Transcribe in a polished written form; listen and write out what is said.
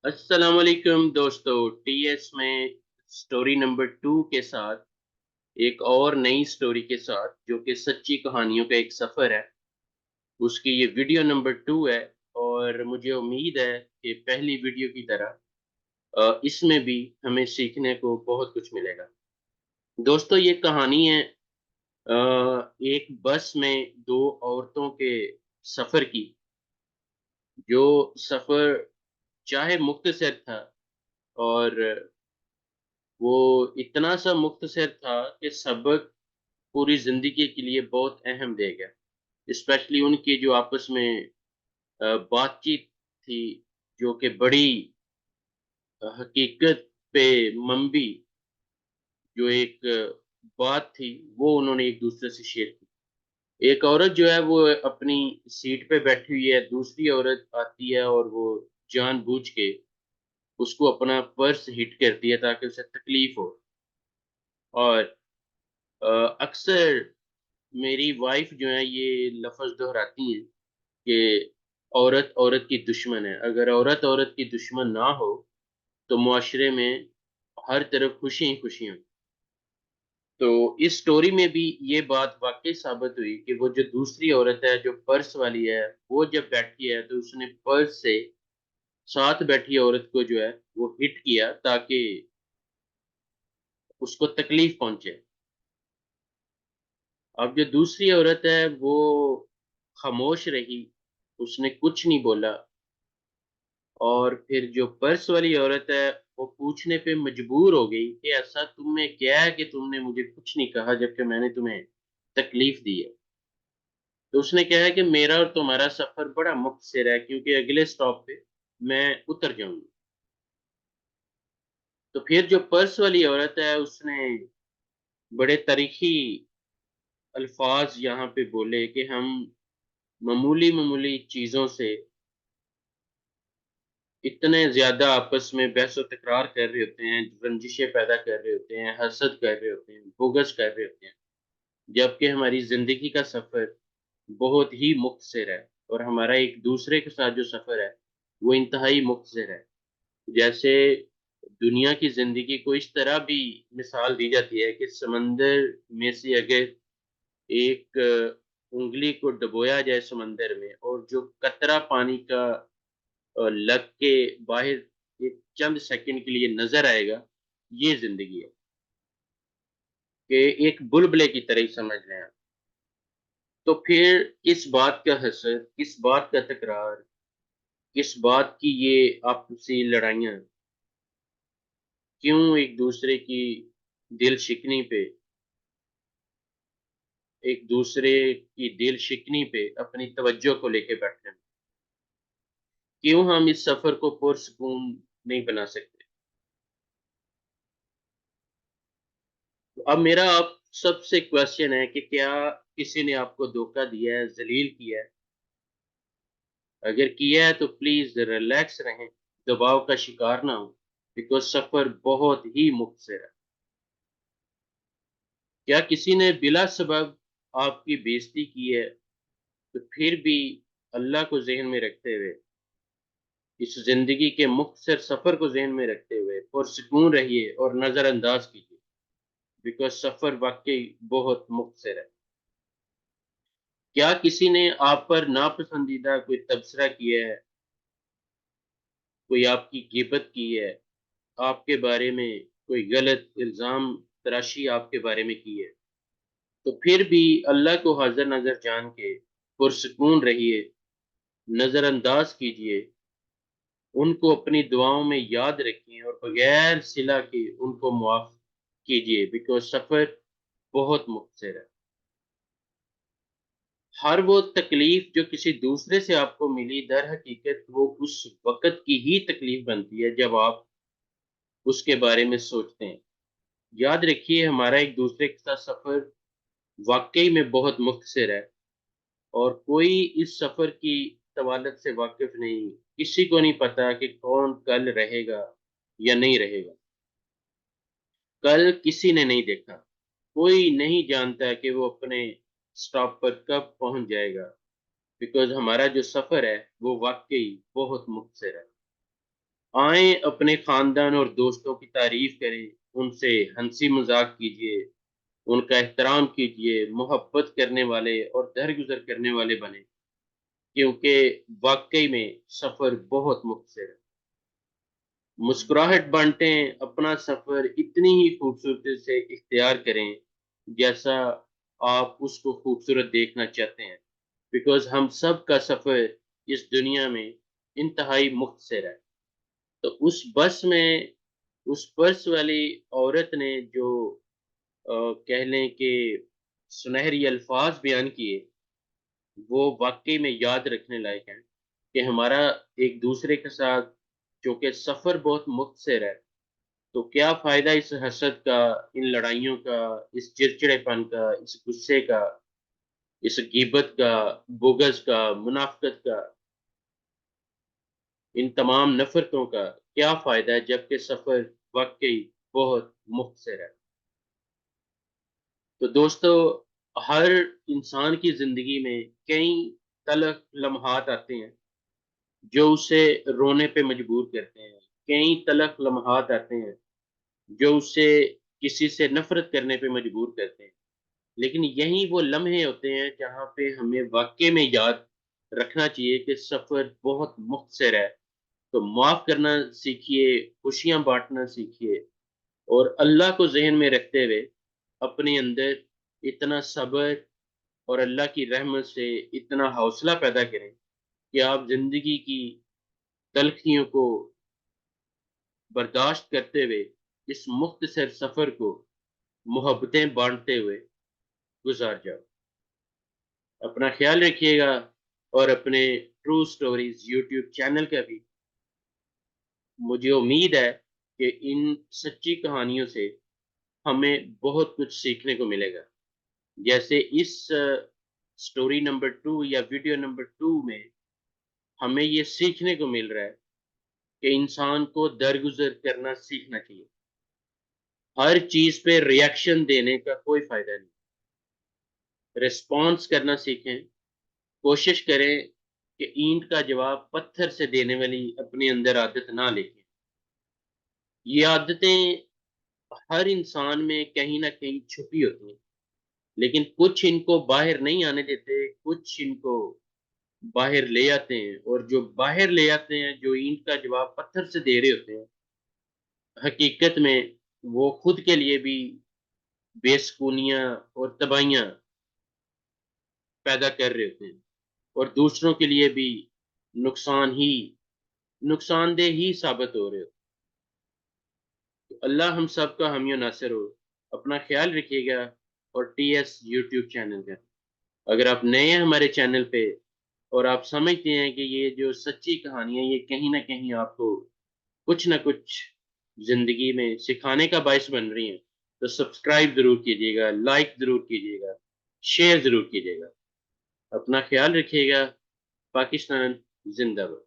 अस्सलाम वालेकुम दोस्तों। टीएस में स्टोरी नंबर 2 के साथ एक और नई स्टोरी के साथ जो कि सच्ची कहानियों का एक सफ़र है, उसकी ये वीडियो नंबर 2 है। और मुझे उम्मीद है कि पहली वीडियो की तरह इसमें भी हमें सीखने को बहुत कुछ मिलेगा। दोस्तों, ये कहानी है एक बस में दो औरतों के सफ़र की, जो सफ़र चाहे मुख्तसर था, और वो इतना सा मुख्तसर था कि सबक पूरी ज़िंदगी के लिए बहुत अहम दे गया। स्पेशली उनकी जो आपस में बातचीत थी, जो कि बड़ी हकीकत पे मबनी जो एक बात थी, वो उन्होंने एक-दूसरे से शेयर की। एक औरत जो है वो अपनी सीट पे बैठी हुई है, दूसरी औरत आती है और वो जानबूझ के उसको अपना पर्स हिट करती है ताकि उसे तकलीफ हो। और अक्सर मेरी वाइफ़ जो है ये लफ़्ज़ दोहराती हैं कि औरत औरत की दुश्मन है। अगर औरत औरत की दुश्मन ना हो, तो मुआशरे में हर तरफ खुशियाँ ही खुशियाँ। तो इस स्टोरी में भी ये बात वाक़ई साबित हुई कि वो जो दूसरी औरत है, जो पर्स वाली है, वो जब बैठी है तो उसने पर्स से साथ बैठी औरत को जो है वो हिट किया ताकि उसको तकलीफ़ पहुँचे। अब जो दूसरी औरत है वो खामोश रही, उसने कुछ नहीं बोला। और फिर जो पर्स वाली औरत है, वो पूछने पे मजबूर हो गई कि ऐसा तुम में क्या है कि तुमने मुझे कुछ नहीं कहा जबकि मैंने तुम्हें तकलीफ दी है। तो उसने कहा है कि मेरा और तुम्हारा सफ़र बड़ा मुख्तसर है क्योंकि अगले स्टॉप पे मैं उतर जाऊँगी। तो फिर जो पर्स वाली औरत है उसने बड़े तरीख़ी अल्फ़ाज़ यहाँ पे बोले कि हम मामूली-मामूली चीज़ों से इतने ज़्यादा आपस में बहस-ओ-तकरार कर रहे होते हैं, रंजिशें पैदा कर रहे होते हैं, हसद कर रहे होते हैं, बुग़्ज़ कर रहे होते हैं, जबकि हमारी ज़िंदगी का सफ़र बहुत ही मुख्तसर है और हमारा एक-दूसरे के साथ जो सफ़र है, वो इंतहाई मुख्तसर है। जैसे दुनिया की ज़िंदगी को इस तरह भी मिसाल दी जाती है कि समंदर में से अगर एक उँगली को डुबोया जाए समंदर में और जो कतरा पानी का लग के बाहर एक चंद सेकंड के लिए नज़र आएगा, ये ज़िंदगी है। कि एक बुलबुले की तरह ही समझ लें आप। तो फिर किस बात का हसद, किस बात का तकरार, किस बात की ये आपसी लड़ाइयाँ, क्यों एक-दूसरे की दिल शिकनी पे एक-दूसरे की दिल शिकनी पे अपनी तवज्जो को लेके बैठे हैं? क्यों हम इस सफ़र को पुरसुकून नहीं बना सकते? अब मेरा आप सबसे क्वेश्चन है कि क्या किसी ने आपको धोखा दिया है, ज़लील किया है? अगर किया है तो प्लीज़ रिलैक्स रहें, दबाव का शिकार ना हों, बिकॉज़ सफ़र बहुत ही मुख्तसर है। क्या किसी ने बिला सबब आपकी बेइज़्ज़ती की है, तो फिर भी अल्लाह को ज़हन में रखते हुए, इस ज़िंदगी के मुख्तसर सफ़र को ज़हन में रखते हुए पुरसुकून रहिए और नज़रअंदाज़ कीजिए, बिकॉज़ सफ़र वाक़ई बहुत मुख्तसर है। क्या किसी ने आप पर नापसंदीदा कोई तबसरा किया है, कोई आपकी ग़ीबत की है, आपके बारे में कोई गलत इल्ज़ाम तराशी आपके बारे में की है, तो फिर भी अल्लाह को हाज़िर-नाज़िर जान के पुरसुकून रहिए, नज़रअंदाज़ कीजिए, उनको अपनी दुआओं में याद रखिए और बगैर सिला के उनको माफ़ कीजिए, बिकॉज़ सफ़र बहुत मुख्तसर है। हर वो तकलीफ़ जो किसी दूसरे से आपको मिली, दर हकीकत वो उस वक़्त की ही तकलीफ़ बनती है जब आप उसके बारे में सोचते हैं। याद रखिए, हमारा एक-दूसरे के साथ सफ़र वाक़ई में बहुत मुख्तसर है और कोई इस सफ़र की तवालत से वाकिफ़ नहीं। किसी को नहीं पता कि कौन कल रहेगा या नहीं रहेगा। कल किसी ने नहीं देखा। कोई नहीं जानता कि वो अपने स्टॉप पर कब पहुँच जाएगा, बिकॉज़ हमारा जो सफ़र है वो वाक़ई बहुत मुख्तसर है। آئیں اپنے خاندان اور دوستوں کی تعریف کریں، ان سے ہنسی مذاق کیجیے، ان کا احترام کیجیے، محبت کرنے والے اور درگزر کرنے والے بنیں، کیونکہ واقعی میں سفر بہت مختصر ہے۔ مسکراہٹ بانٹیں، اپنا سفر اتنی ہی خوبصورتی سے اختیار کریں جیسا آپ اس کو خوبصورت دیکھنا چاہتے ہیں، بیکاز ہم سب کا سفر اس دنیا میں انتہائی مختصر ہے۔ تو اس بس میں اس پرس والی عورت نے جو کہہ لیں کہ سنہری الفاظ بیان کیے، وہ واقعی میں یاد رکھنے لائق ہیں کہ ہمارا ایک دوسرے کے ساتھ چونکہ سفر بہت مختصر ہے، تو کیا فائدہ اس حسد کا، ان لڑائیوں کا، اس چڑچڑے پن کا، اس غصے کا، اس غیبت کا، بغض کا، منافقت کا، ان تمام نفرتوں کا کیا فائدہ ہے جبکہ سفر واقعی بہت مختصر ہے۔ تو دوستو، ہر انسان کی زندگی میں کئی تلخ لمحات آتے ہیں جو اسے رونے پہ مجبور کرتے ہیں، کئی تلخ لمحات آتے ہیں جو اسے کسی سے نفرت کرنے پہ مجبور کرتے ہیں، لیکن یہی وہ لمحے ہوتے ہیں جہاں پہ ہمیں واقعے میں یاد رکھنا چاہیے کہ سفر بہت مختصر ہے۔ تو معاف کرنا سیکھیے، خوشیاں بانٹنا سیکھیے، اور اللہ کو ذہن میں رکھتے ہوئے اپنے اندر اتنا صبر اور اللہ کی رحمت سے اتنا حوصلہ پیدا کریں کہ آپ زندگی کی تلخیوں کو برداشت کرتے ہوئے اس مختصر سفر کو محبتیں بانٹتے ہوئے گزار جاؤ۔ اپنا خیال رکھیے گا، اور اپنے ٹرو سٹوریز یوٹیوب چینل کا بھی مجھے امید ہے کہ ان سچی کہانیوں سے ہمیں بہت کچھ سیکھنے کو ملے گا، جیسے اس سٹوری نمبر 2 یا ویڈیو نمبر 2 میں ہمیں یہ سیکھنے کو مل رہا ہے کہ انسان کو درگزر کرنا سیکھنا چاہیے۔ ہر چیز پہ ریاکشن دینے کا کوئی فائدہ نہیں، ریسپانس کرنا سیکھیں۔ کوشش کریں کہ اینٹ کا جواب پتھر سے دینے والی اپنے اندر عادت نہ لیں۔ یہ عادتیں ہر انسان میں کہیں نہ کہیں چھپی ہوتی ہیں، لیکن کچھ ان کو باہر نہیں آنے دیتے، کچھ ان کو باہر لے آتے ہیں، اور جو باہر لے آتے ہیں، جو اینٹ کا جواب پتھر سے دے رہے ہوتے ہیں، حقیقت میں وہ خود کے لیے بھی بے سکونیاں اور تباہیاں پیدا کر رہے ہوتے ہیں، اور دوسروں کے لیے بھی نقصان ہی نقصان دہ ہی ثابت ہو رہے ہوتے ہیں۔ تو اللہ ہم سب کا حامی و ناصر ہو۔ اپنا خیال رکھیے گا، اور ٹی ایس یوٹیوب چینل کا اگر آپ نئے ہیں ہمارے چینل پہ اور آپ سمجھتے ہیں کہ یہ جو سچی کہانیاں یہ کہیں نہ کہیں آپ کو کچھ نہ کچھ زندگی میں سکھانے کا باعث بن رہی ہیں، تو سبسکرائب ضرور کیجیے گا، لائک ضرور کیجیے گا، شیئر ضرور کیجیے گا۔ اپنا خیال رکھیے گا۔ پاکستان زندہ باد۔